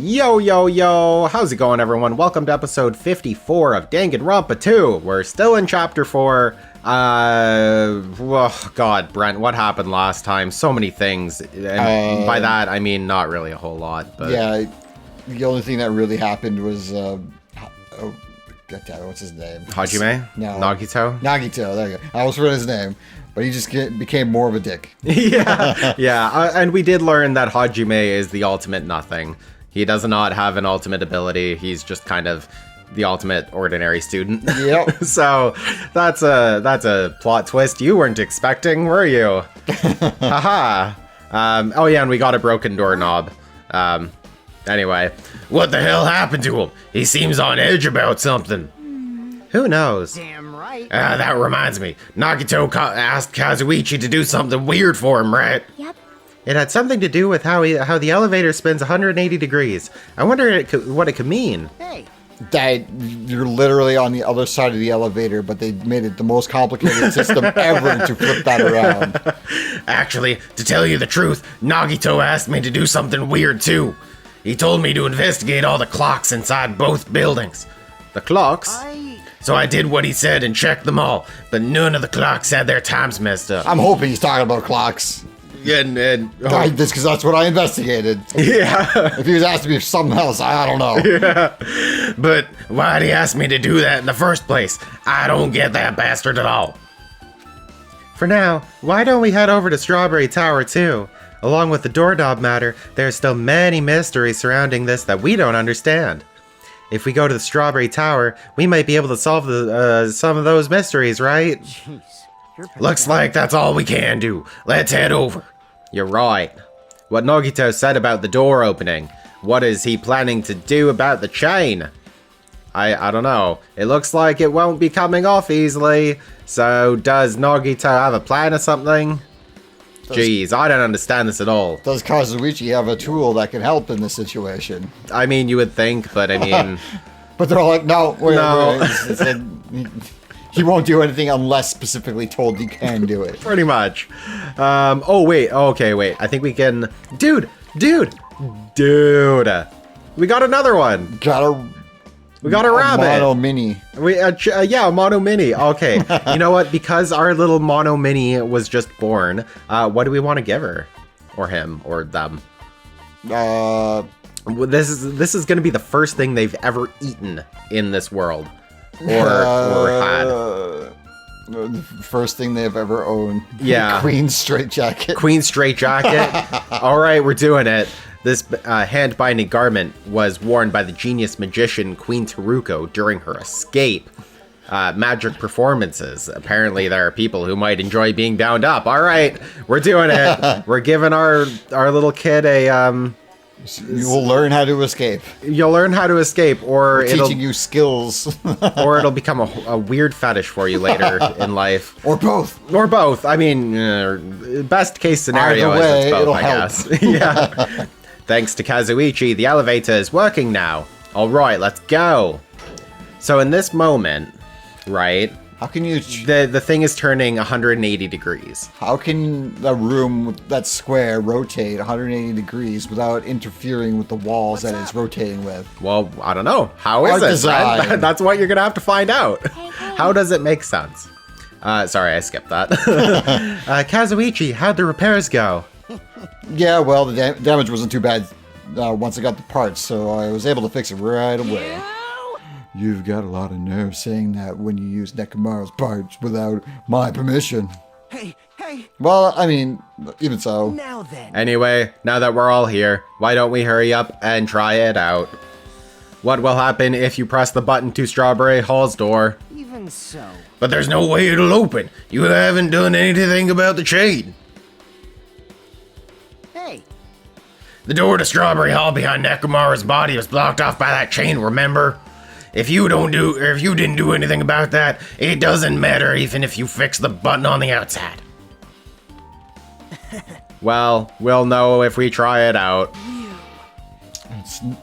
Yo, how's it going, everyone? Welcome to episode 54 of Danganronpa 2. We're still in chapter 4. Oh God, Brent, what happened last time? So many things. And by that, I mean not really a whole lot, but... Yeah, the only thing that really happened was, what's his name? Hajime? No. Nagito? Nagito, there you go. I almost forgot his name, but he just became more of a dick. yeah, and we did learn that Hajime is the ultimate nothing. He does not have an ultimate ability. He's just kind of the ultimate ordinary student. Yep. So that's a plot twist you weren't expecting, were you? Haha. Oh yeah, and we got a broken doorknob. Anyway, what the hell happened to him? He seems on edge about something. Who knows? Damn right. That reminds me. Nagito asked Kazuichi to do something weird for him, right? Yep. It had something to do with how the elevator spins 180 degrees. I wonder what it could mean. Hey. That you're literally on the other side of the elevator, but they made it the most complicated system ever to flip that around. Actually, to tell you the truth, Nagito asked me to do something weird too. He told me to investigate all the clocks inside both buildings. The clocks? So I did what he said and checked them all, but none of the clocks had their times messed up. I'm hoping he's talking about clocks. This because that's what I investigated. Yeah. If he was asking me for something else, I don't know. Yeah. But why'd he ask me to do that in the first place? I don't get that bastard at all. For now, why don't we head over to Strawberry Tower too? Along with the doorknob matter, there are still many mysteries surrounding this that we don't understand. If we go to the Strawberry Tower, we might be able to solve some of those mysteries, right? Jeez. Looks like that's all we can do. Let's head over. You're right. What Nagito said about the door opening. What is he planning to do about the chain? I don't know. It looks like it won't be coming off easily. So does Nagito have a plan or something? Jeez, I don't understand this at all. Does Kazuichi have a tool that can help in this situation? I mean, you would think, but I mean... But they're all like, no. No. He won't do anything unless specifically told he can do it. Pretty much. Oh, wait. Okay, wait. I think we can... Dude! We got another one. We got a rabbit. Mono mini. Yeah, a mono mini. Okay. You know what? Because our little mono mini was just born, what do we want to give her? Or him? Or them? This is going to be the first thing they've ever eaten in this world. Or had. The first thing they've ever owned. Yeah. Queen's straitjacket. Queen's straitjacket. All right, we're doing it. This hand-binding garment was worn by the genius magician Queen Teruko during her escape. Magic performances. Apparently, there are people who might enjoy being bound up. All right, we're doing it. We're giving our little kid a... You will learn how to escape. You'll learn how to escape, or it'll... Teaching you skills. Or it'll become a weird fetish for you later in life. Or both. I mean, best case scenario Either way, is it's both, it'll I help. guess. Yeah. Thanks to Kazuichi, the elevator is working now. All right, let's go. So in this moment, right... How can you... The thing is turning 180 degrees. How can a room that's square rotate 180 degrees without interfering with the walls that it's rotating with? Well, I don't know. How is it? Right? That's what you're going to have to find out. How does it make sense? Sorry, I skipped that. Kazuichi, how'd the repairs go? Yeah, well, the damage wasn't too bad once I got the parts, so I was able to fix it right away. You've got a lot of nerve saying that when you use Nekomaru's parts without my permission. Hey! Well, I mean, even so. Now then. Anyway, now that we're all here, why don't we hurry up and try it out? What will happen if you press the button to Strawberry Hall's door? Even so. But there's no way it'll open. You haven't done anything about the chain. Hey! The door to Strawberry Hall behind Nekomaru's body was blocked off by that chain, remember? If you didn't do anything about that, it doesn't matter even if you fix the button on the outside. Well, we'll know if we try it out.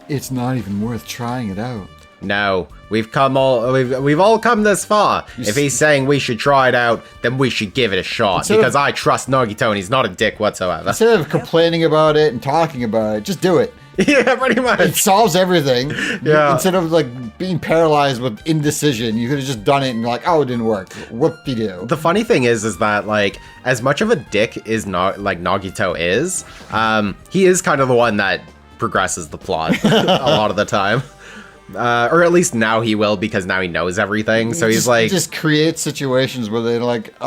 It's not even worth trying it out. No, we've all come this far. If he's saying we should try it out, then we should give it a shot, because I trust Nagito and he's not a dick whatsoever. Instead of complaining about it and talking about it, just do it. Yeah, pretty It much. solves everything. Yeah. Instead of like being paralyzed with indecision, you could have just done it and you're like, oh, it didn't work. Whoop-de-doo. The funny thing is that like as much of a dick is not like Nagito is, he is kind of the one that progresses the plot a lot of the time. Or at least now he will, because now he knows everything. So he's like, just create situations where they're like,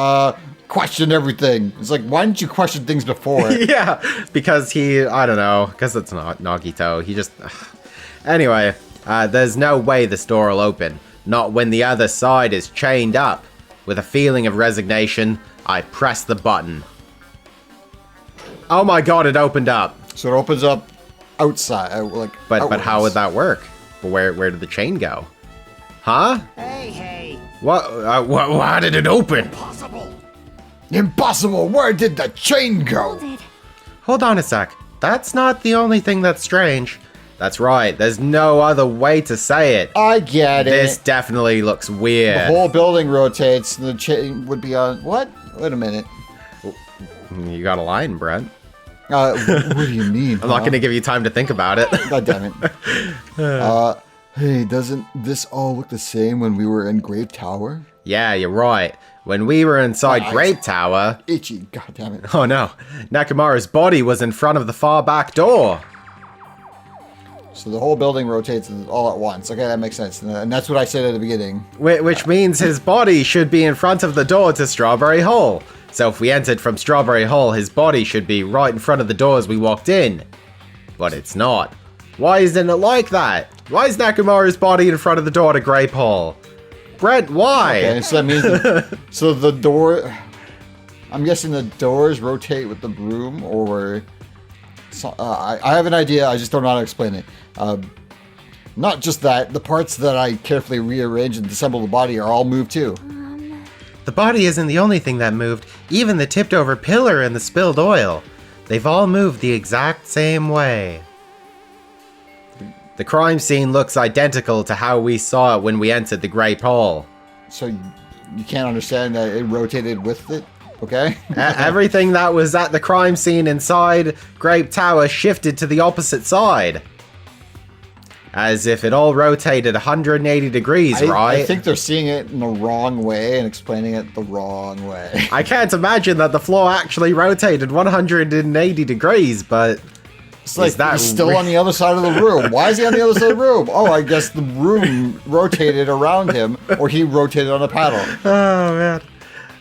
question everything. It's like, why didn't you question things before? yeah, because I don't know, because it's not Nagito. He just, anyway, there's no way this door will open. Not when the other side is chained up. With a feeling of resignation, I press the button. Oh my god, it opened up. So it opens up outside, like. But outwards. how would that work? Where did the chain go? Huh? Hey. What? Why did it open? Impossible! Where did the chain go? Hold on a sec. That's not the only thing that's strange. That's right. There's no other way to say it. I get it. This definitely looks weird. The whole building rotates, and the chain would be on. What? Wait a minute. You got a line, Brent. What do you mean? I'm not going to give you time to think about it. God damn it. Hey, doesn't this all look the same when we were in Grape Tower? Yeah, you're right. When we were inside Grape Tower... Itchy, god damn it. Oh no. Nakamura's body was in front of the far back door. So the whole building rotates all at once. Okay, that makes sense. And that's what I said at the beginning. Which means his body should be in front of the door to Strawberry Hall. So if we entered from Strawberry Hall, his body should be right in front of the door as we walked in. But it's not. Why isn't it like that? Why is Nakamura's body in front of the door to Grape Hall? Brent, why? Okay, so that means... so the door... I'm guessing the doors rotate with the broom, or... So, I have an idea, I just don't know how to explain it. Not just that, the parts that I carefully rearrange and disassemble the body are all moved too. The body isn't the only thing that moved. Even the tipped over pillar and the spilled oil. They've all moved the exact same way. The crime scene looks identical to how we saw it when we entered the Grape Hall. So you can't understand that it rotated with it? Okay? Everything that was at the crime scene inside Grape Tower shifted to the opposite side. As if it all rotated 180 degrees, right? I think they're seeing it in the wrong way and explaining it the wrong way. I can't imagine that the floor actually rotated 180 degrees, but... It's like he's still on the other side of the room. Why is he on the other side of the room? Oh, I guess the room rotated around him, or he rotated on a paddle. Oh,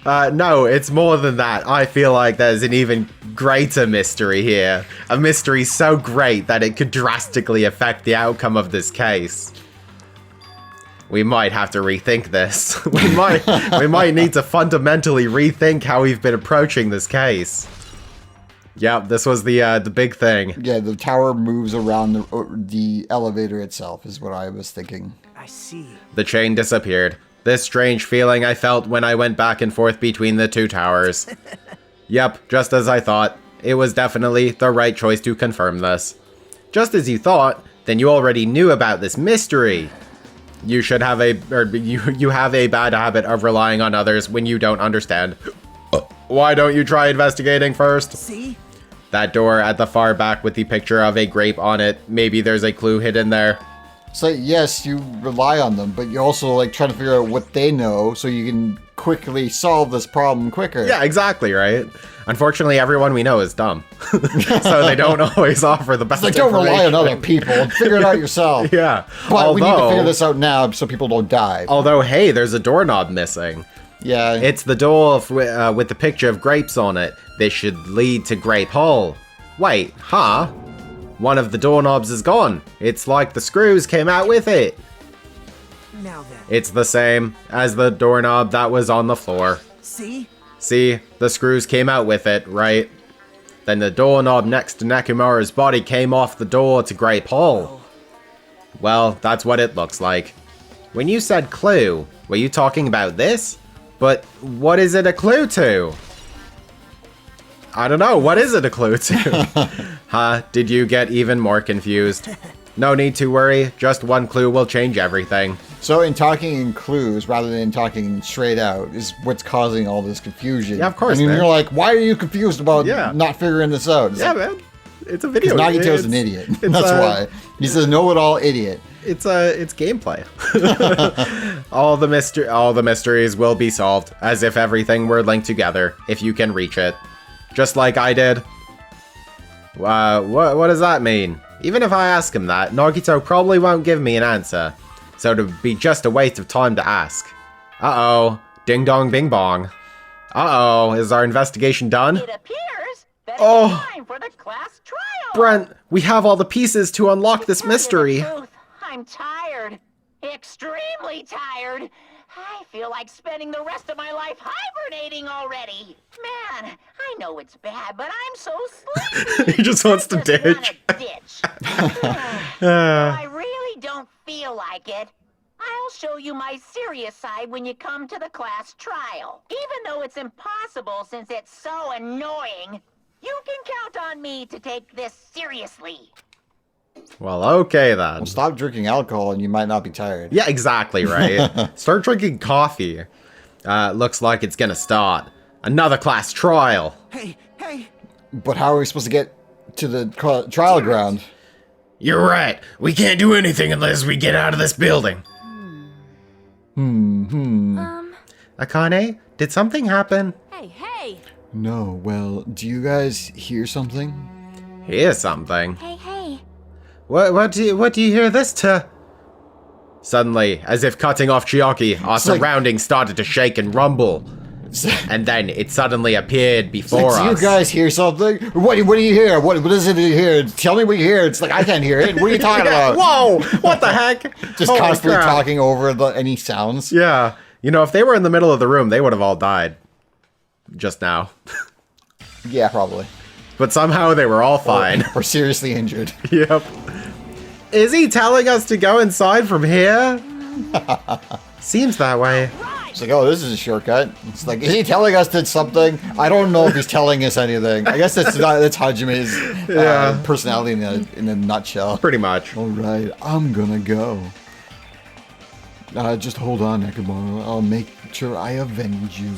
man. No, it's more than that. I feel like there's an even greater mystery here. A mystery so great that it could drastically affect the outcome of this case. We might have to rethink this. we might need to fundamentally rethink how we've been approaching this case. Yep, this was the big thing. Yeah, the tower moves around the elevator itself, is what I was thinking. I see. The chain disappeared. This strange feeling I felt when I went back and forth between the two towers. Yep, just as I thought. It was definitely the right choice to confirm this. Just as you thought, then you already knew about this mystery. You should have you have a bad habit of relying on others when you don't understand. Why don't you try investigating first? See? That door at the far back with the picture of a grape on it. Maybe there's a clue hidden there. So yes, you rely on them, but you also like trying to figure out what they know so you can quickly solve this problem quicker. Yeah, exactly, right? Unfortunately, everyone we know is dumb. So they don't always offer the best Don't rely on information. other people. Figure it out yourself. Yeah. But we need to figure this out now so people don't die. Although, hey, there's a doorknob missing. Yeah. It's the door with the picture of grapes on it. This should lead to Grape Hall. Wait, huh? One of the doorknobs is gone. It's like the screws came out with it. Now then. It's the same as the doorknob that was on the floor. See? See, the screws came out with it, right? Then the doorknob next to Nakamura's body came off the door to Grape Hall. Well, that's what it looks like. When you said clue, were you talking about this? But what is it a clue to? I don't know, what is it a clue to? Huh, did you get even more confused? No need to worry, just one clue will change everything. So in talking in clues rather than talking straight out is what's causing all this confusion. Yeah, of course, I mean, man. you're like, why are you confused about Yeah. not figuring this out? It's Yeah, like, man. It's a video. Nagito's an idiot. That's why. He's a know-it-all idiot. It's gameplay. all the mysteries will be solved as if everything were linked together if you can reach it, just like I did. What does that mean? Even if I ask him that, Nagito probably won't give me an answer, so it'd be just a waste of time to ask. Uh-oh, ding dong bing bong. Uh-oh, is our investigation done? It appears that Oh. it's time for the class trial. Brent, we have all the pieces to unlock this To tell you the mystery. truth, I'm tired. Extremely tired. I feel like spending the rest of my life hibernating already. Man, I know it's bad, but I'm so sleepy. He just wants to I just ditch. wanna ditch. I really don't feel like it. I'll show you my serious side when you come to the class trial. Even though it's impossible since it's so annoying, you can count on me to take this seriously. Well, okay then. Stop drinking alcohol and you might not be tired. Yeah, exactly, right? Start drinking coffee. Looks like it's gonna start. Another class trial. Hey, But how are we supposed to get to the trial ground? You're right. We can't do anything unless we get out of this building. Akane, did something happen? Hey! No, well, do you guys hear something? Here's something. Hey! What do you hear this to? Suddenly, as if cutting off Chiaki, our It's like- surroundings started to shake and rumble. And then it suddenly appeared before Do us. you guys hear something? What do you hear? What is it you hear? Tell me what you hear. It's like, I can't hear it. What are you talking about? Whoa! What the heck? Just Holy constantly crap. talking over any sounds. Yeah. You know, if they were in the middle of the room, they would have all died. Just now. Yeah, probably. But somehow they were all fine. Or seriously injured. Yep. Is he telling us to go inside from here? Seems that way. It's like, oh, this is a shortcut. It's like, is he telling us that something? I don't know if he's telling us anything. I guess that's Hajime's Yeah. personality in a nutshell. Pretty much. All right, I'm gonna go. Just hold on, Nekomaru. I'll make sure I avenge you.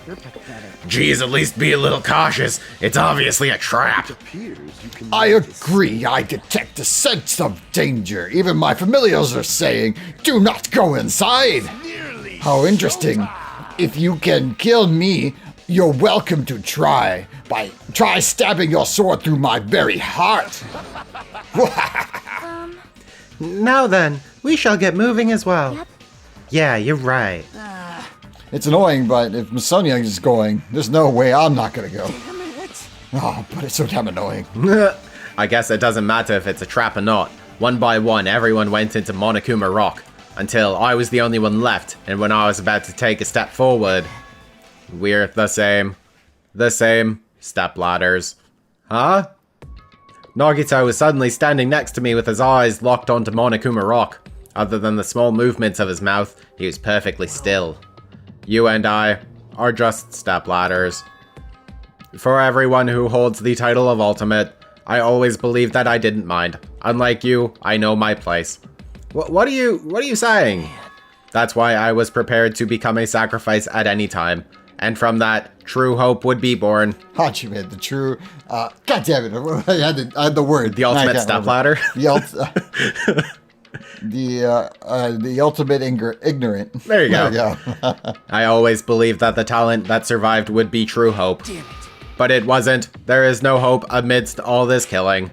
you're pathetic. Geez, at least be a little cautious. It's obviously a trap. I agree. I detect a sense of danger. Even my familiars are saying, do not go inside. How interesting. If you can kill me, you're welcome to try. Try stabbing your sword through my very heart. Now then, we shall get moving as well. Yep. Yeah, you're right. It's annoying, but if Masonia is going, there's no way I'm not gonna go. Oh, but it's so damn annoying. I guess it doesn't matter if it's a trap or not. One by one, everyone went into Monokuma Rock, until I was the only one left, and when I was about to take a step forward, we're the same. The same step ladders. Huh? Nagito was suddenly standing next to me with his eyes locked onto Monokuma Rock. Other than the small movements of his mouth, he was perfectly still. You and I are just step ladders. For everyone who holds the title of Ultimate, I always believed that I didn't mind. Unlike you, I know my place. What are you saying? That's why I was prepared to become a sacrifice at any time. And from that, true hope would be born. Hachime, the true, god damn it, I had the word. The ultimate stepladder? The ultimate ignorant. There you go. There you go. I always believed that the talent that survived would be true hope. But it wasn't. There is no hope amidst all this killing.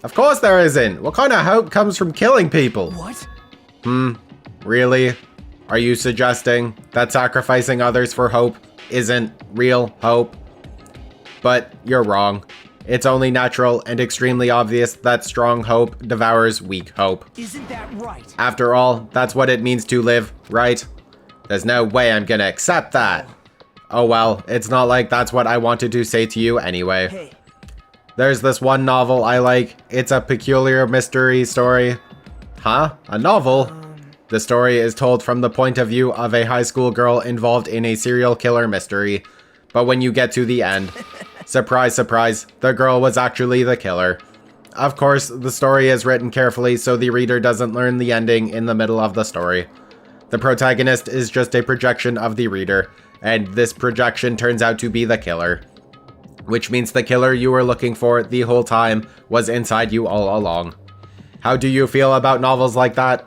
Of course there isn't. What kind of hope comes from killing people? What? Really? Are you suggesting that sacrificing others for hope isn't real hope? But you're wrong. It's only natural and extremely obvious that strong hope devours weak hope. Isn't that right? After all, that's what it means to live, right? There's no way I'm gonna accept that. Oh well, it's not like that's what I wanted to say to you anyway. Hey, There's this one novel I like. It's a peculiar mystery story. Huh? A novel? The story is told from the point of view of a high school girl involved in a serial killer mystery. But when you get to the end, surprise, surprise, the girl was actually the killer. Of course, the story is written carefully so the reader doesn't learn the ending in the middle of the story. The protagonist is just a projection of the reader, and this projection turns out to be the killer. which means the killer you were looking for the whole time was inside you all along. How do you feel about novels like that?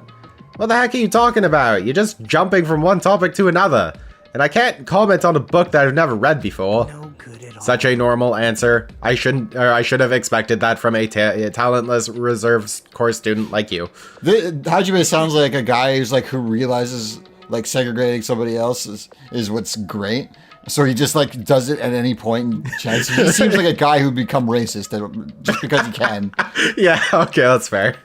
What the heck are you talking about? You're just jumping from one topic to another. And I can't comment on a book that I've never read before. No good at all. Such a normal answer. I should have expected that from a talentless reserve course student like you. Hajime sounds like a guy who's like who realizes like segregating somebody else is what's great. So he just like does it at any point in chance. He seems like a guy who'd become racist just because he can. Yeah, okay, that's fair.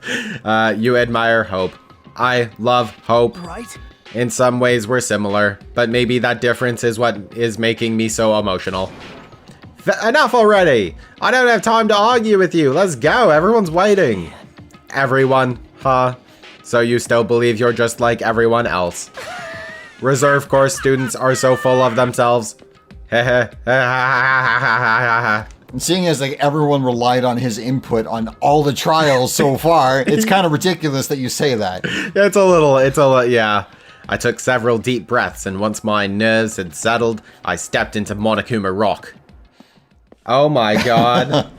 You admire hope. I love hope. Right? In some ways, we're similar, but maybe that difference is what is making me so emotional. Enough already! I don't have time to argue with you. Let's go. Everyone's waiting. Everyone, huh? So you still believe you're just like everyone else? Reserve course students are so full of themselves. And seeing as like everyone relied on his input on all the trials so far, it's kind of ridiculous that you say that. It's a little, yeah. I took several deep breaths, and once my nerves had settled, I stepped into Monokuma Rock. Oh my god.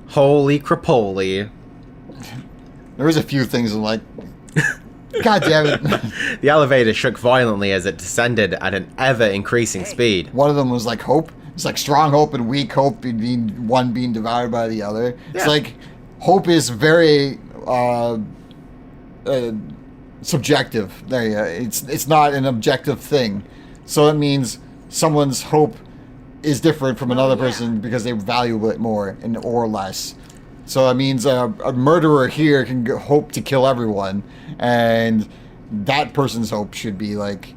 Holy crapoly. There was a few things I'm like, god damn it. The elevator shook violently as it descended at an ever-increasing speed. One of them was like hope. It's like strong hope and weak hope being devoured by the other. Yeah. It's like hope is very subjective. There you go. It's not an objective thing. So it means someone's hope is different from another person because they value it more or less. So it means a murderer here can hope to kill everyone, and that person's hope should be like,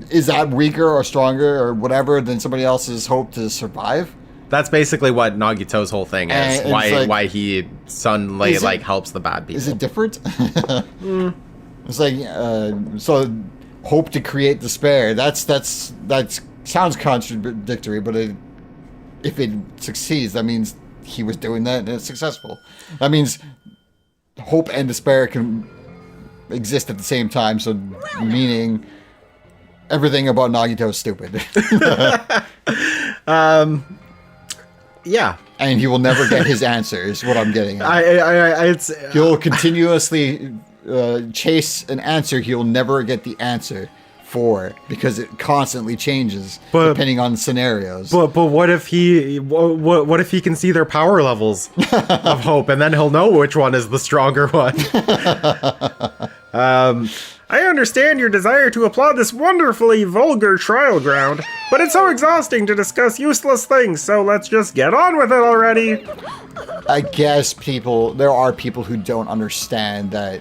is that weaker or stronger or whatever than somebody else's hope to survive? That's basically what Nagito's whole thing is. And Why he suddenly like helps the bad people. Is it different? It's like so hope to create despair. That sounds contradictory, but if it succeeds, that means he was doing that and it's successful. That means hope and despair can exist at the same time. So meaning everything about Nagito is stupid. Yeah. And he will never get his answer, is what I'm getting at. He'll continuously chase an answer he'll never get the answer for, because it constantly changes depending on scenarios. But what if what if he can see their power levels of hope, and then he'll know which one is the stronger one? I understand your desire to applaud this wonderfully vulgar trial ground, but it's so exhausting to discuss useless things, so let's just get on with it already. I guess there are people who don't understand that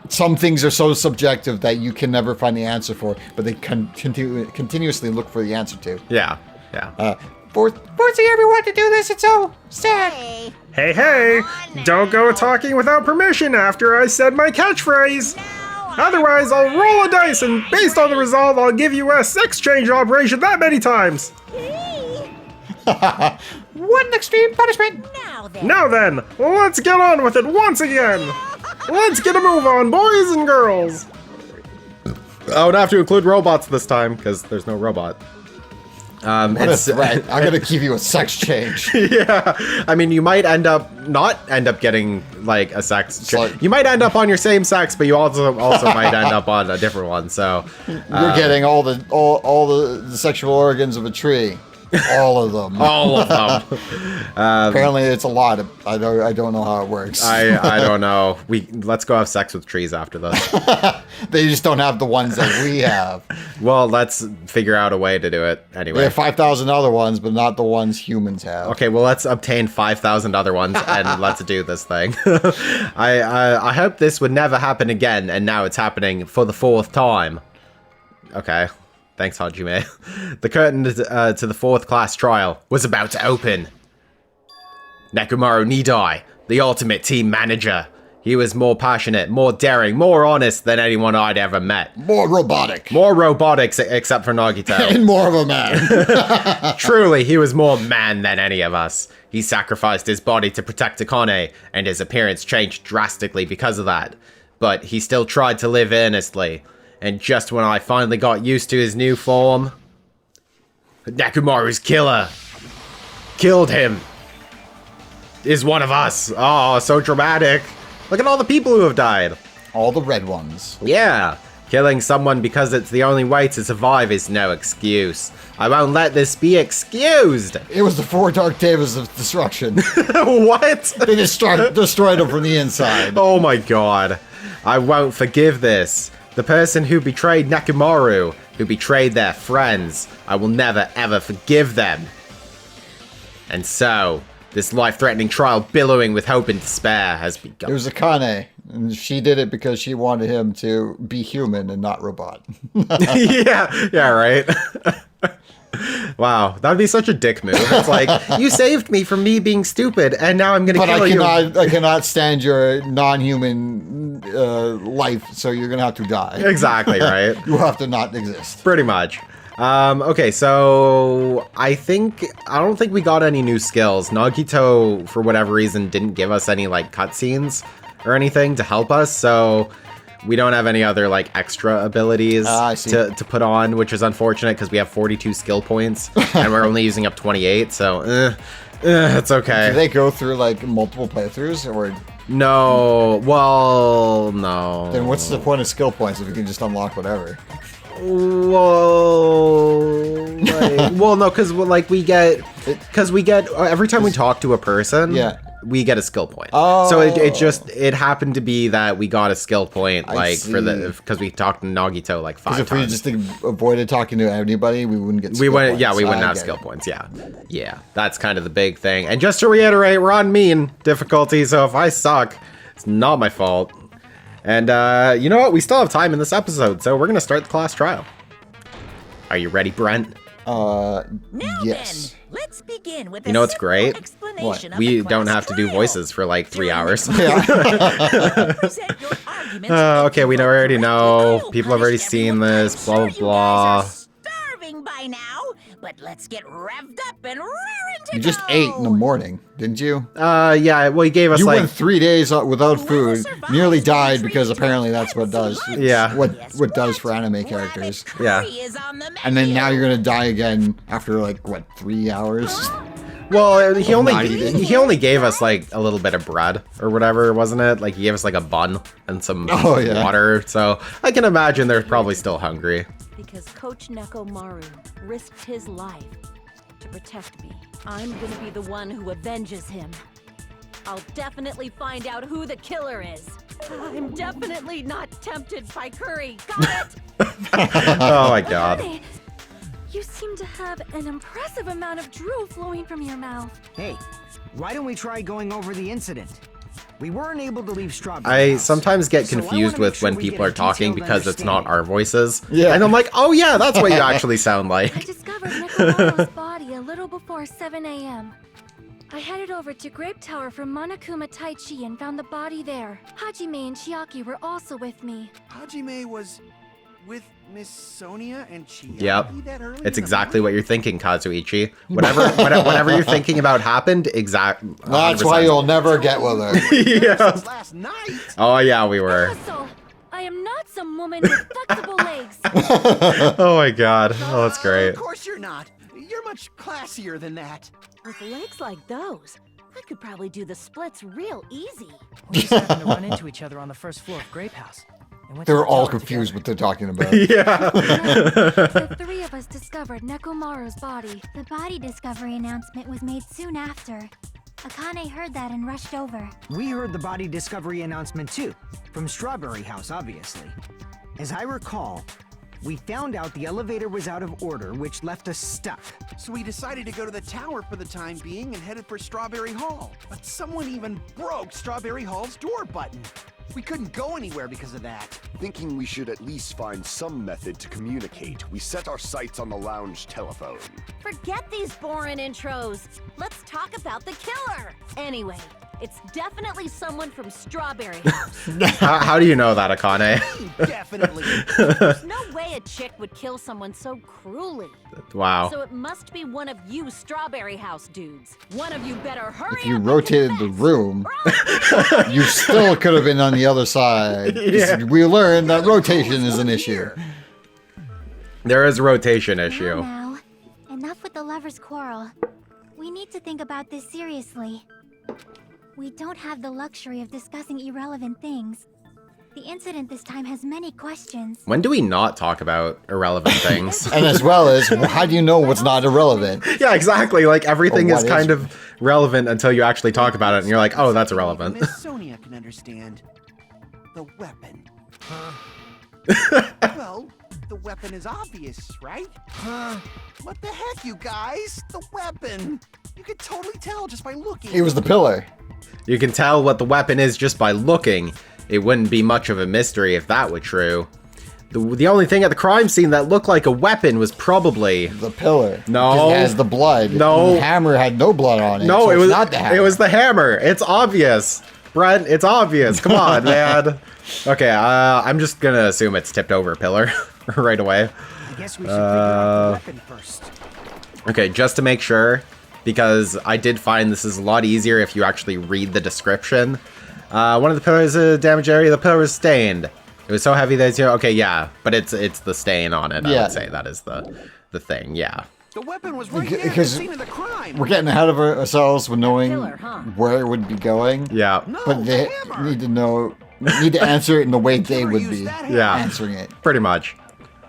some things are so subjective that you can never find the answer for, but they continuously look for the answer to. Yeah. Forcing everyone to do this, it's so sad. Hey, don't go talking without permission after I said my catchphrase. Otherwise, I'll roll a dice, and based on the result, I'll give you a sex change operation that many times. One extreme punishment. Now then, let's get on with it once again. Let's get a move on, boys and girls. I would have to include robots this time, because there's no robot. What a threat. I'm going to give you a sex change. Yeah. I mean, you might not end up getting, like, a sex change. You might end up on your same sex, but you also might end up on a different one, so. You're getting all the sexual organs of a tree. All of them. All of them. Apparently, it's a lot. I don't know how it works. I don't know. Let's go have sex with trees after this. They just don't have the ones that we have. Well, let's figure out a way to do it anyway. We have 5,000 other ones, but not the ones humans have. Okay, well, let's obtain 5,000 other ones and let's do this thing. I hope this would never happen again, and now it's happening for the 4th time. Okay. Thanks, Hajime. The curtain to the 4th class trial was about to open. Nekomaru Nidai, the ultimate team manager. He was more passionate, more daring, more honest than anyone I'd ever met. More robotic. More robotics, except for Nagito. And more of a man. Truly, he was more man than any of us. He sacrificed his body to protect Akane, and his appearance changed drastically because of that. But he still tried to live earnestly. And just when I finally got used to his new form... Nekomaru's killer killed him. Is one of us. Oh, so dramatic. Look at all the people who have died. All the red ones. Yeah. Killing someone because it's the only way to survive is no excuse. I won't let this be excused. It was the 4 Dark Devas of destruction. What? They destroyed them from the inside. Oh my god. I won't forgive this. The person who betrayed Nekomaru, who betrayed their friends, I will never ever forgive them. And so, this life-threatening trial billowing with hope and despair has begun. It was Akane, and she did it because she wanted him to be human and not robot. yeah, right. Wow, that'd be such a dick move. It's like, you saved me from me being stupid, and now I'm gonna kill you. But I cannot stand your non-human life, so you're gonna have to die. Exactly, right? You have to not exist. Pretty much. Okay, so I don't think we got any new skills. Nagito, for whatever reason, didn't give us any, like, cutscenes or anything to help us, so we don't have any other, like, extra abilities to put on, which is unfortunate because we have 42 skill points, and we're only using up 28, so, it's okay. Do they go through, like, multiple playthroughs, or... No, well, no. Then what's the point of skill points if you can just unlock whatever? Well, no, because we get every time we talk to a person, we get a skill point. Oh, so it happened to be that we got a skill point because we talked to Nagito like 5 times. If we just avoided talking to anybody, we wouldn't get. We wouldn't have skill points. Yeah, that's kind of the big thing. And just to reiterate, we're on mean difficulty, so if I suck, it's not my fault. And, you know what? We still have time in this episode, so we're going to start the class trial. Are you ready, Brent? Yes. Then, let's begin with you know what's great? What? We don't have to do voices for like 3 hours. Okay, we already know. People have already seen this, blah, blah, blah. Starving by now, but let's get revved up and raring to You just ate in the morning, didn't you? Yeah, well, he gave us you like... went 3 days without food, nearly died because apparently that's what does. Yeah. What does for anime characters. Yeah. And then now you're gonna die again after like, what, 3 hours? Well, he only gave us like a little bit of bread or whatever, wasn't it? Like he gave us like a bun and some water. So I can imagine they're probably still hungry. Because Coach Nekomaru risked his life to protect me. I'm gonna be the one who avenges him. I'll definitely find out who the killer is. I'm definitely not tempted by curry. Got it? Oh my god. Honey, you seem to have an impressive amount of drool flowing from your mouth. Hey, why don't we try going over the incident? We weren't able to leave Strawberry I House, sometimes get so I confused wanna with make sure when we people get are a talking detailed because it's not our voices. Yeah. And I'm like, oh yeah, that's what you actually sound like. I discovered Nekomaru's body a little before 7 a.m. I headed over to Grape Tower from Monokuma Taichi and found the body there. Hajime and Chiaki were also with me. Hajime was with Miss Sonia and Chiaki that early? It's exactly what you're thinking, Kazuichi. Whatever you're thinking about happened, exactly. That's why you'll never get with her. Yeah. Last night. Oh yeah, we were. Muscle! I am not some woman with flexible legs. Oh my god. Oh, that's great. Of course you're not. You're much classier than that. With legs like those, I could probably do the splits real easy. We just happened to run into each other on the first floor of Grape House. and went to They're the all tower confused together. what they're talking about. Yeah. The three of us discovered Nekomaru's body. The body discovery announcement was made soon after. Akane heard that and rushed over. We heard the body discovery announcement too, from Strawberry House, obviously. As I recall, we found out the elevator was out of order, which left us stuck. So we decided to go to the tower for the time being and headed for Strawberry Hall. But someone even broke Strawberry Hall's door button. We couldn't go anywhere because of that. Thinking we should at least find some method to communicate, we set our sights on the lounge telephone. Forget these boring intros. Let's talk about the killer. Anyway, it's definitely someone from Strawberry House. How do you know that, Akane? Definitely. There's no way a chick would kill someone so cruelly. Wow. So it must be one of you Strawberry House dudes. One of you better hurry If you up and rotated the confess. room, you still could have been on the other side. Yeah. We learned that rotation is an issue. There is a rotation issue. Now, enough lovers quarrel. We need to think about this seriously. We don't have the luxury of discussing irrelevant things. The incident this time has many questions. When do we not talk about irrelevant things? And as well as, how do you know what's not irrelevant? Yeah, exactly. Like, everything Or is what kind is. of relevant until you actually talk about it, and you're like, oh, that's irrelevant. Miss Sonia can understand. The weapon. Well, the weapon is obvious, right? What the heck, you guys? The weapon! You could totally tell just by looking. It was the pillar. You can tell what the weapon is just by looking. It wouldn't be much of a mystery if that were true. The only thing at the crime scene that looked like a weapon was probably... The pillar. No. Because it has the blood. No. And the hammer had no blood on it. No, so it it's was not the hammer. It was the hammer. It's obvious. Brent, it's obvious. Come on, man. Okay, I'm just gonna assume it's tipped over a pillar right away. I guess we should figure out the weapon first. Okay, just to make sure, because I did find this is a lot easier if you actually read the description. One of the pillars is a damaged area. The pillar is stained. It was so heavy that it's, okay, yeah, but it's the stain on it. I would say that is the thing. Yeah. The weapon was right there at the Because scene of the crime. we're getting ahead of ourselves with knowing Killer, huh? where it would be going. Yeah. No, But they the hammer. need to answer it in the way they Killer would used be that hammer Yeah. answering it. Pretty much.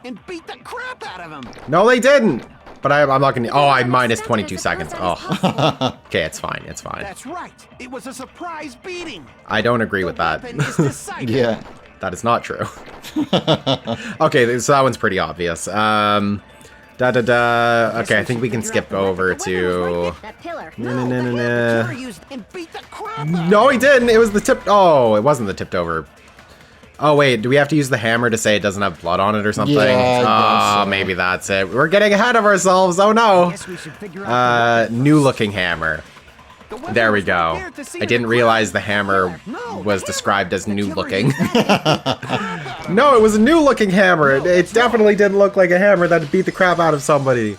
and beat the crap out of him. No, they didn't. But I'm not gonna. Oh, I minus Stop it 22 as seconds. fast as Oh. possible. Okay, it's fine. It's fine. That's right. It was a surprise beating. I don't agree with The that. weapon is decided. Yeah. That is not true. Okay, so that one's pretty obvious. Okay, I think we can skip over to. That pillar. Killer used and beat the crap out of No, him. he didn't. It was the tip. Oh, it wasn't the tipped over. Oh wait, do we have to use the hammer to say it doesn't have blood on it or something? Yeah, I guess so. Maybe that's it. We're getting ahead of ourselves. Oh no. Guess we should figure out the weapon New first. looking hammer. The weapon There we was right go. there at the scene I of didn't the realize crime. the hammer No, was the described as The new killer looking. used that hammer to beat the crap out of him. No, it was a new looking hammer. No, It that's definitely didn't look like a hammer that beat the crap out of somebody.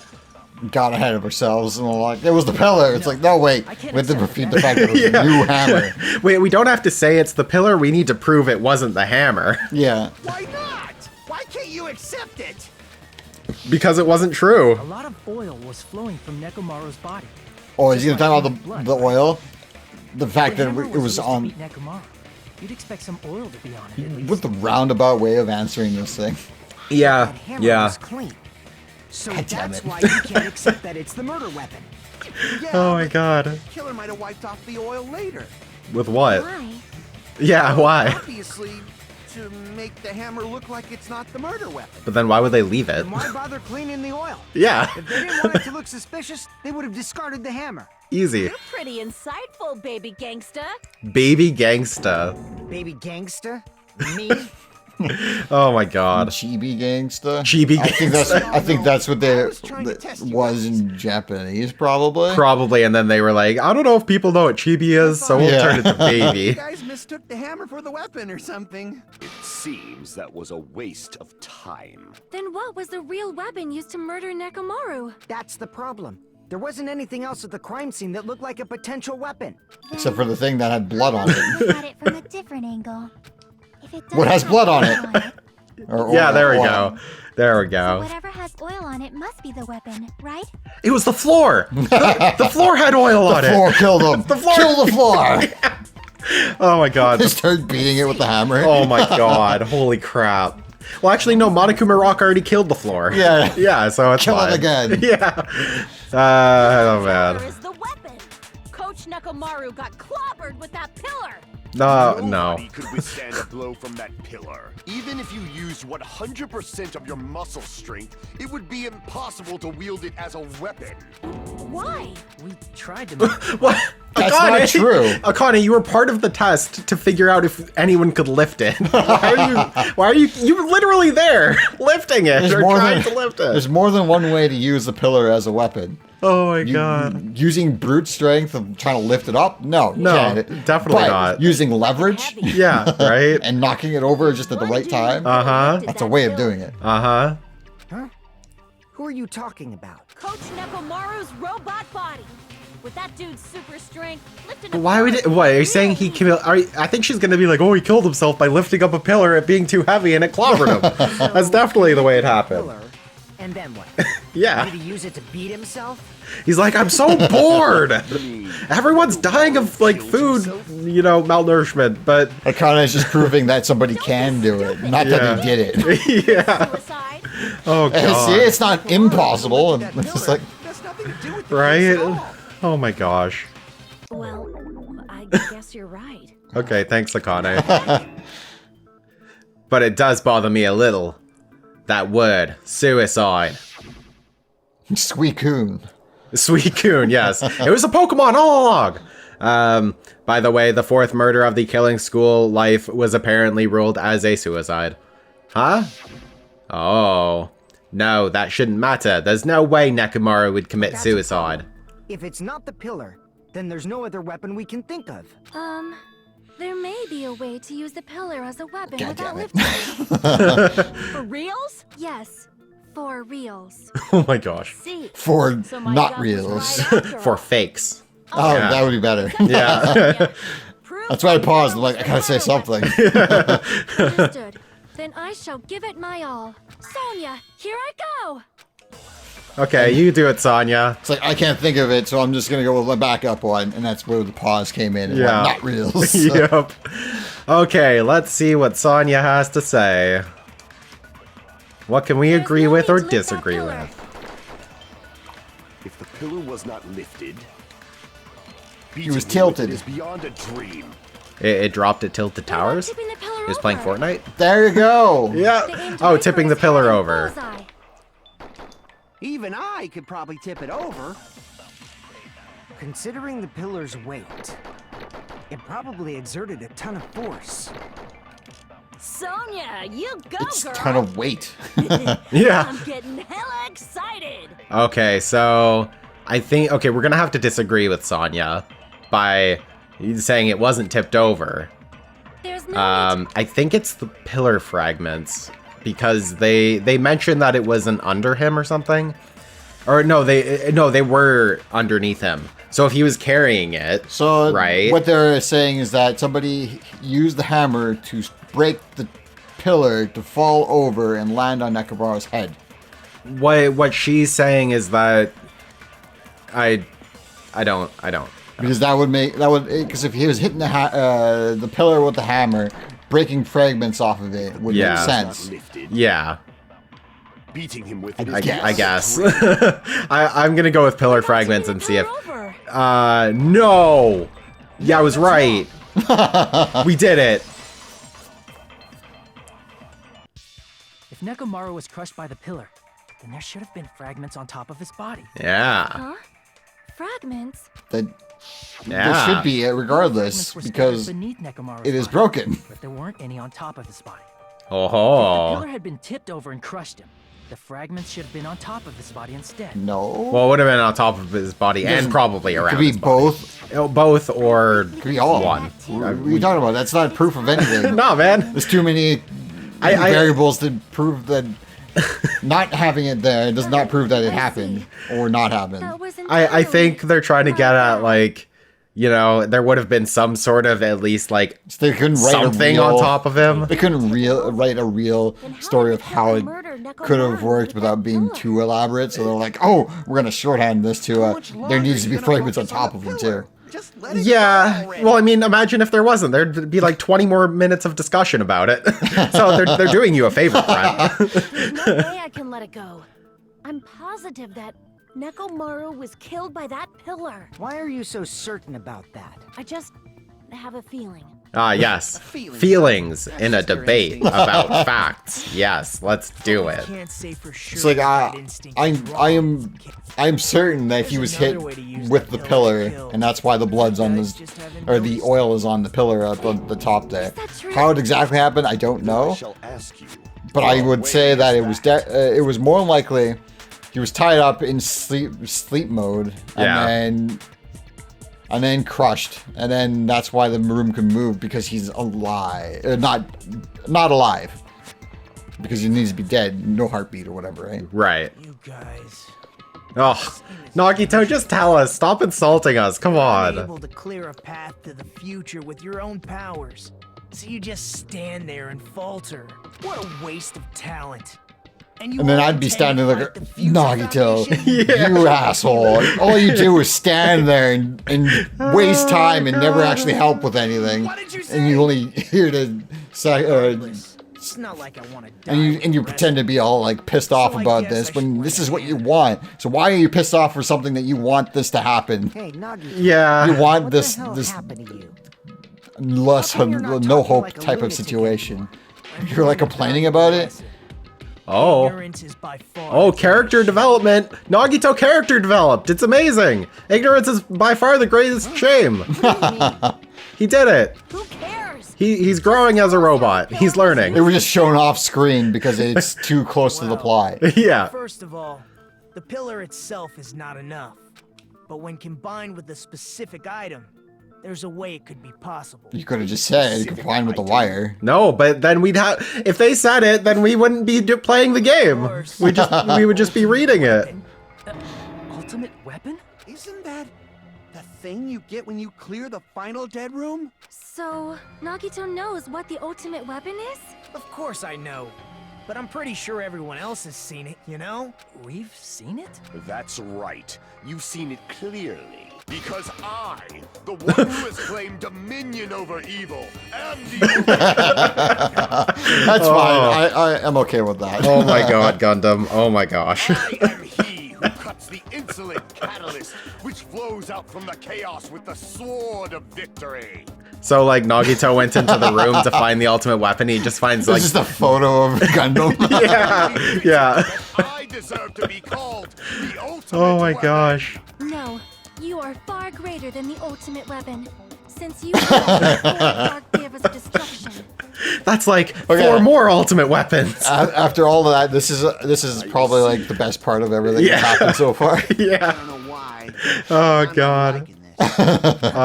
Got ahead of ourselves and we're like, it was the pillar. It's like, no, wait. I can't We have to accept defeat the fact that it was Yeah. a new hammer. Wait, we don't have to say it's the pillar. We need to prove it wasn't the hammer. Yeah. Why not? Why can't you accept it? Because it wasn't true. A lot of oil was flowing from Nekomaru's body. Oh, is he gonna talk about Blood. the oil? The fact The that hammer it was used to on beat Nekomaru. You'd expect some oil to be on it at least. with the roundabout way of answering this thing. Yeah, That hammer yeah. was clean. So God damn that's it. why you can't accept that it's the murder weapon. Yeah, Oh my but god. Killer might have wiped off the oil later. With what? Why? Yeah, why? Obviously, to make the hammer look like it's not the murder weapon. But then why would they leave it? Then why bother cleaning the oil? Yeah, If they didn't want it to look suspicious, they would have discarded the hammer. easy. You're pretty insightful, baby gangsta. Baby gangsta. Baby gangsta? Me? Oh my god. Chibi gangsta. Chibi I think that's what they I was trying to test you was guys. in Japanese, probably. Probably, and then they were like, I don't know if people know what chibi is, so we'll Yeah. turn it to You baby. guys mistook the hammer for the weapon or something. It seems that was a waste of time. Then what was the real weapon used to murder Nekomaru? That's the problem. There wasn't anything else at the crime scene that looked like a potential weapon. Except for the thing that had blood on it. Look at it from a different angle. If it What does has have blood on oil it? Or Yeah, oil, there we oil. go. There we So go. whatever has oil on it must be the weapon, right? It was the floor. The floor had oil on The floor it. killed him. The floor- Kill the floor. Oh my god. They start beating it with the hammer. Oh my god. Holy crap. Well, actually, no. Monokuma Rock already killed the floor. Yeah. Yeah. So it's Kill it fine. again. Yeah. Oh Where man. is the weapon? Coach Nekomaru got clobbered with that pillar. No. No. Nobody could withstand a blow from that pillar. Even if you used 100% of your muscle strength, it would be impossible to wield it as a weapon. Why? We tried to make What? That's Akane, not true. Akane, you were part of the test to figure out if anyone could lift it. Why are you were literally there lifting it or trying to lift it? There's more than one way to use the pillar as a weapon. Oh my god. Using brute strength and trying to lift it up? No, you No, can't. definitely But not. Using leverage Yeah, right? and knocking it over just at the What right did you time. Uh-huh. That's a way of doing it. Uh-huh. Huh? Who are you talking about? Coach Nekomaru's robot body. With that dude's super strength, lifting But why would it, what, are you saying he killed, I think she's gonna be like, oh, he killed himself by lifting up a pillar, it being too heavy, and it clobbered him. That's definitely the way it happened. Pillar. And then what? Yeah. Did he use it to beat himself? He's like, I'm so bored. Everyone's dying of like food, you know, malnourishment. But Akane's just proving that somebody can do it, not that he did it. yeah. Suicide? Oh god. See, it's not impossible. And it's just like, That's nothing to do with the Right? case at all. Oh my gosh. Well, I guess you're right. Okay, thanks, Akane. But it does bother me a little. That word, suicide. Suicune. Suicune, yes. It was a Pokemon all along. By the way, the fourth murder of the Killing School life was apparently ruled as a suicide. Huh? Oh. No, that shouldn't matter. There's no way Nekomaru would commit That's a suicide. If it's not the pillar, then there's no other weapon we can think of. There may be a way to use the pillar as a weapon God without damn it. lifting. For reals? Yes, for reals. Oh my gosh. See. For So my not gut was reals. right after For all. fakes. Oh, Yeah. that would be better. Yeah. Proof That's why I the paused. pillar I'm like, I was gotta say the weapon. something. Understood. Then I shall give it my all. Sonia, here I go! Okay, you do it, Sonya. It's like, I can't think of it, so I'm just gonna go with my backup one, and that's where the pause came in. And Yeah. not reals. Yep. Okay, let's see what Sonya has to say. What can we There's agree no with need or to lift that disagree pillar. with? If the pillar was not lifted, He was beating him with tilted. it is beyond a dream. It dropped it tilted towers? Tipping the pillar He was playing over. Fortnite? There you go. They Yeah. aimed Oh, right tipping for the his pillar head and over. bullseye. Even I could probably tip it over. Considering the pillar's weight, it probably exerted a ton of force. Sonia, you go, It's girl. a ton of weight. Yeah. I'm getting hella excited. Okay, so I think, okay, we're gonna have to disagree with Sonya by saying it wasn't tipped over. There's no need I think it's the pillar fragments because they mentioned that it wasn't under him or something. Or no, they were underneath him. So if he was carrying it, So right? what they're saying is that somebody used the hammer to break the pillar to fall over and land on Nekomaru's head. What she's saying is that I don't. Because because if he was hitting the pillar with the hammer, breaking fragments off of it would Yeah. make Not sense. lifted. Yeah, Beating him with it is I beyond guess. a dream. I'm gonna go with pillar fragments and see if. Over. No. Yeah, I was right. We did it. If Nekomaru was crushed by the pillar, then there should have been fragments on top of his body. Yeah. Huh? Fragments? That Yeah. there should be regardless Fragments were scattered because beneath Nekomaru's it is body, broken. But there weren't any on top of his body. If the Oh. pillar had been tipped over and crushed him, the fragments should have been on top of his body instead. No. Well, it would have been on top of his body and probably It around. could be his body. both. Oh, both or Could be all. one. What are you talking about? That's not proof of anything. No, man. There's too many I- variables to prove that not having it there does not prove that it happened or not happened. That was I think they're trying to get at like, you know, there would have been some sort of at least like So they couldn't write something a real, on top of him. They couldn't write a real story of how it could have worked without being too elaborate. So they're like, oh, we're gonna shorthand this to there needs to be fragments on top of them too. Just let it Yeah. go already. Well, I mean, imagine if there wasn't. There'd be like 20 more minutes of discussion about it. So they're doing you a favor, friend. There's no way I can let it go. I'm positive that Nekomaru was killed by that pillar. Why are you so certain about that? I just have a feeling. Ah, yes. Feelings. Feelings in a just your debate instinct. about facts. Yes, let's do it. Can't say for sure. It's like that instinct is wrong. I'm certain that he was hit with the pillar, and that's why the blood's on the oil is on the pillar up on the top there. that true? How it exactly happened, I don't I know. shall ask you. But I What would way say is that it was more likely he was tied up in sleep mode Yeah. and then crushed, and then that's why the room can move because he's alive, not alive, because he needs to be dead, no heartbeat or whatever, right? Right. You guys. Oh, Nagito, just tell us. Stop insulting us. Come on. Able to clear a path to the future with your own powers. So you just stand there and falter. What a waste of talent. And And then I'd be standing there, like the Future Nagito, Foundation? you asshole. All you do is stand there and waste time and never actually help with anything. What did you say? And you only here to say, It's not like I want to die. and you pretend to be all like pissed off I about guess this I when should this raise is what my you hand. want. So why are you pissed off for something that you want this to happen? Hey, Nagi. Yeah. You want What this the hell this happened to you? less How come you're not no talking hope like a type of lunatic situation. You're like complaining about it. Oh. Ignorance is by far Oh, the character development. Nagito character developed. It's amazing. Ignorance is by far the greatest shame. He did it. Who cares? He's growing as a robot. He's They learning. were just shown off screen because it's too close to the plot. Yeah. First of all, the pillar itself is not enough. But when combined with the specific item, there's a way it could be possible. You could have just said combined with the wire. No, but then we'd have. If they said it, then we wouldn't be playing the game. We would just be reading it. Ultimate weapon? Isn't that the thing you get when you clear the final dead room? So, Nagito knows what the ultimate weapon is? Of course I know. But I'm pretty sure everyone else has seen it, you know? We've seen it? That's right. You've seen it clearly. Because I, the one who has claimed dominion over evil, am the That's fine. I am okay with that. Oh my god, Gundam. Oh my gosh. I am he who cuts the insolent catalyst which flows out from the chaos with the sword of victory. So like Nagito went into the room to find the ultimate weapon. He just finds like It's just a photo of Gundam. yeah, yeah. I deserve to be called the ultimate Oh my weapon. gosh. No, you are far greater than the ultimate weapon. Since you are four dark givers of destruction. That's like Okay. 4 more ultimate weapons. After all of that, this is probably like the best part of everything Yeah. that's happened so far. I Yeah. don't know why. Oh I'm not god. liking this. Oh,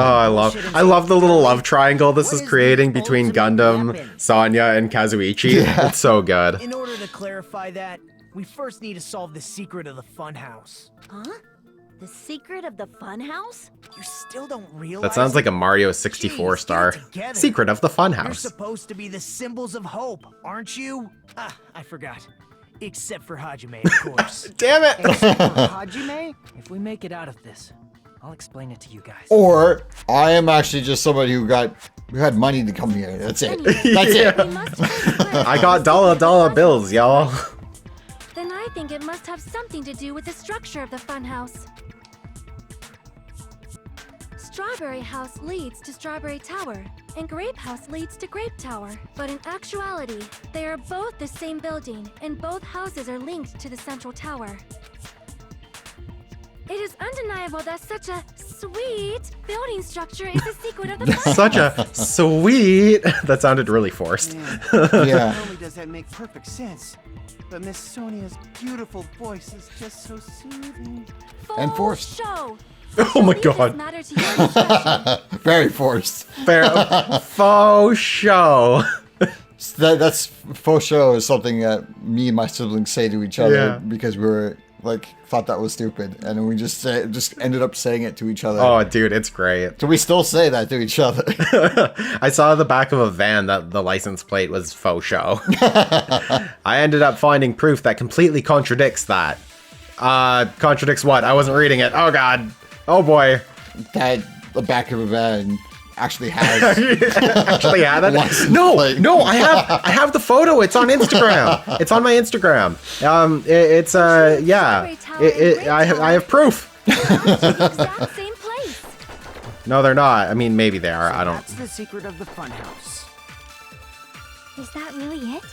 I love the little love triangle this What is is creating the between ultimate Gundam, weapon? Sonya, and Kazuichi. Yeah. It's so good. In order to clarify that, we first need to solve the secret of the funhouse. Huh? The secret of the funhouse? You still don't realize That sounds like it? a Mario 64 Jeez, star. get it together. Secret of the You're Funhouse. supposed to be the symbols of hope, aren't you? Ah, I forgot. Except for Hajime, of course. Damn it! Hajime? If we make it out of this, I'll explain it to you guys. Or I am actually just somebody who had money to come here. That's it. That's Yeah. We must first clear I got dollar bills, y'all. Then I think it must have something to do with the structure of the funhouse. Strawberry House leads to Strawberry Tower, and Grape House leads to Grape Tower. But in actuality, they are both the same building, and both houses are linked to the central tower. It is undeniable that such a sweet building structure is the secret of the funhouse. Such a sweet. That sounded really forced. Yeah. Not only does that make perfect sense, but Miss Sonia's beautiful voice is just so soothing. And Full forced. show. Oh my Leave this god. matter to your discretion. Very forced. Fair. Faux show. That's faux show is something that me and my siblings say to each other Yeah. because we were like thought that was stupid, and then we just ended up saying it to each other. Oh, dude, it's great. So we still say that to each other. I saw the back of a van that the license plate was faux show. I ended up finding proof that completely contradicts that. Contradicts what? I wasn't reading it. Oh god. Oh boy. That the back of a van actually has. Actually had it? License No, plate. no, I have the photo. It's on Instagram. It's on my Instagram. It's yeah. I have proof. The exact same place. No, they're not. I mean, maybe they are. I don't. That's the secret of the funhouse. Is that really it?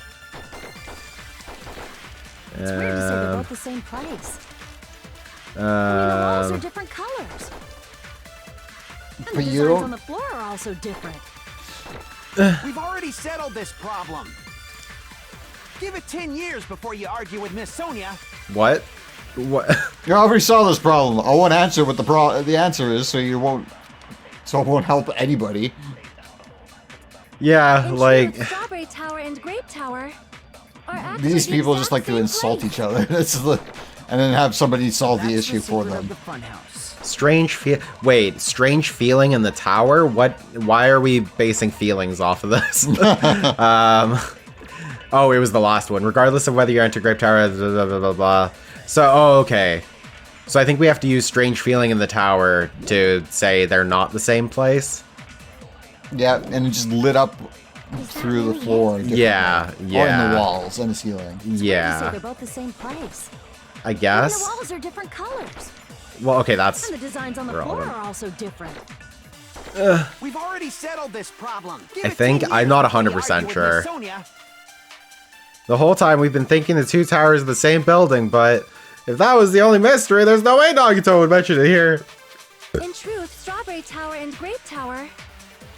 It's weird to say they're both the same place. I mean, the walls are different colors. And the But you designs don't- on the floor are also different. We've already settled this problem. Give it 10 years before you argue with Miss Sonia. What? What? You already saw this problem. I won't answer what the answer is, so it won't help anybody. Yeah, In like. truth, Strawberry Tower and Grape Tower are actually These the people just exact like to same insult place. each other. And then have somebody solve the That's issue for secret them. of the funhouse. Strange feeling in the tower? What? Why are we basing feelings off of this? Oh, it was the last one. Regardless of whether you enter Grape Tower, blah, blah, blah, blah, blah. So, oh, okay. So I think we have to use Strange Feeling in the tower to say they're not the same place. Yeah, and it just lit up through the floor. Yeah, yeah. Or in the walls and the ceiling. Yeah. They're both the same place. I guess. And the walls are different colors. Well, okay, that's... And the designs on the floor are also different. We've already settled this problem. Give I it 10 think years I'm not before you 100% argue with sure. Miss Sonia. The whole time we've been thinking the two towers are the same building, but if that was the only mystery, there's no way Nagito would mention it here. In truth, Strawberry Tower and Grape Tower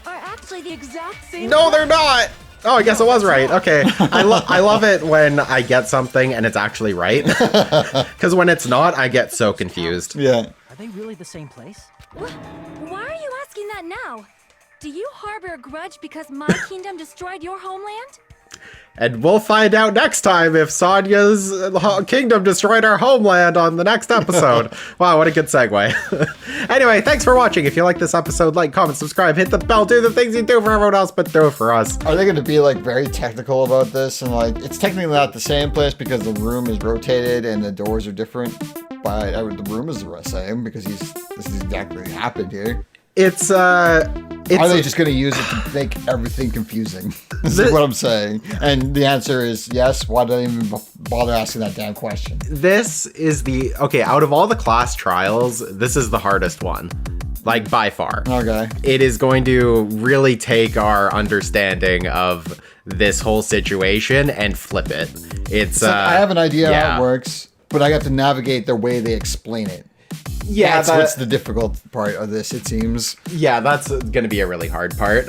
are actually the exact same. No, they're not! Oh, I guess it was right. Okay. I love it when I get something and it's actually right. Because when it's not, I get so confused. Yeah. Are they really the same place? Why are you asking that now? Do you harbor a grudge because my kingdom destroyed your homeland? And we'll find out next time if Sonia's kingdom destroyed our homeland on the next episode. Wow, what a good segue. Anyway, thanks for watching. If you like this episode, like, comment, subscribe, hit the bell, do the things you do for everyone else, but do it for us. Are they going to be like very technical about this? And like, it's technically not the same place because the room is rotated and the doors are different. But the room is the same because this is exactly what happened here. It's Are they just going to use it to make everything confusing? This is what I'm saying. And the answer is yes. Why do they even bother asking that damn question? This is okay, out of all the class trials, this is the hardest one. Like, by far. Okay. It is going to really take our understanding of this whole situation and flip it. It's So I have an idea how it works, but I have to navigate the way they explain it. Yeah, That's what's the difficult part of this, it seems. Yeah, that's going to be a really hard part.